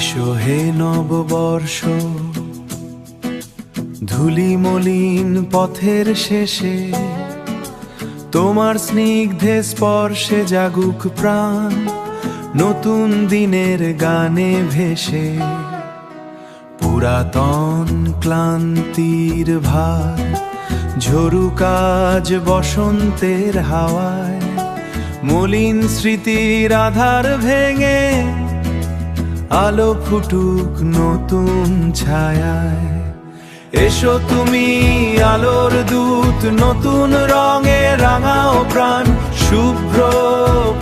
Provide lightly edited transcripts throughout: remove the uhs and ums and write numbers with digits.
এসো হে নববর্ষ, ধুলি মলিন পথের শেষে তোমার স্নিগ্ধে স্পর্শে জাগুক প্রাণ, নতুন দিনের গানে ভেসে। পুরাতন ক্লান্তির ভার ঝরুক আজ বসন্তের হাওয়ায়, মলিন স্মৃতির আধার ভেঙে আলো ফুটুক নতুন ছায়ায়। এসো তুমি আলোর দূত, নতুন রঙে রাঙাও প্রাণ, শুভ্র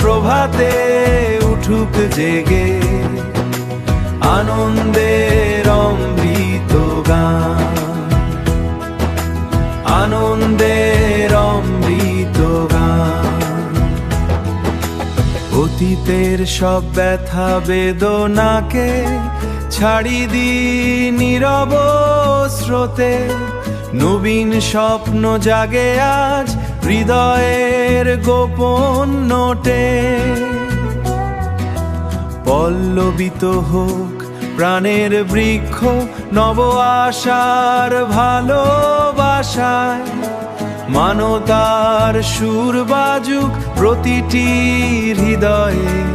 প্রভাতে উঠুক জেগে আনন্দের অমৃত গান, আনন্দের অমৃত গান। অতীতের সব ব্যথা বেদনাকে ছাড়ি দি নীরব স্রোতে, নবীন স্বপ্ন জাগে আজ হৃদয়ের গোপন নোটে। পল্লবিত হোক প্রাণের বৃক্ষ নব আশার ভালোবাসায়, মানবতার সুর বাজুক প্রতিটি হৃদয়ের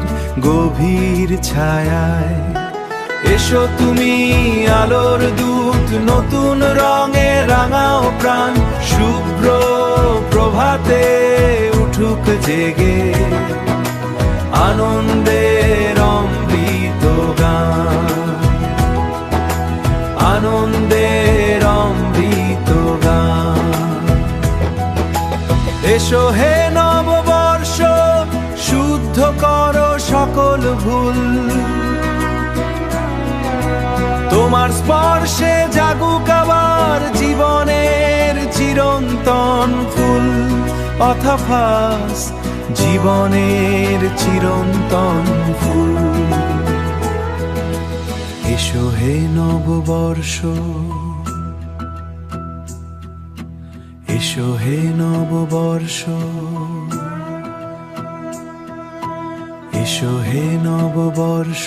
গভীর ছায়ায়। এসো তুমি আলোর দূত, নতুন রঙে রাঙাও প্রাণ, শুভ্র প্রভাতে উঠুক জেগে আনন্দের অমৃত গান, আনন্দের অমৃত গান। এসো হে নববর্ষ, শুদ্ধ করো সকল ভুল, তোমার স্পর্শে জাগুক আবার জীবনের চিরন্তন ফুল, অথফাস জীবনের চিরন্তন ফুল। এসো হে নববর্ষ, এসো হে নববর্ষ, এসো হে নববর্ষ।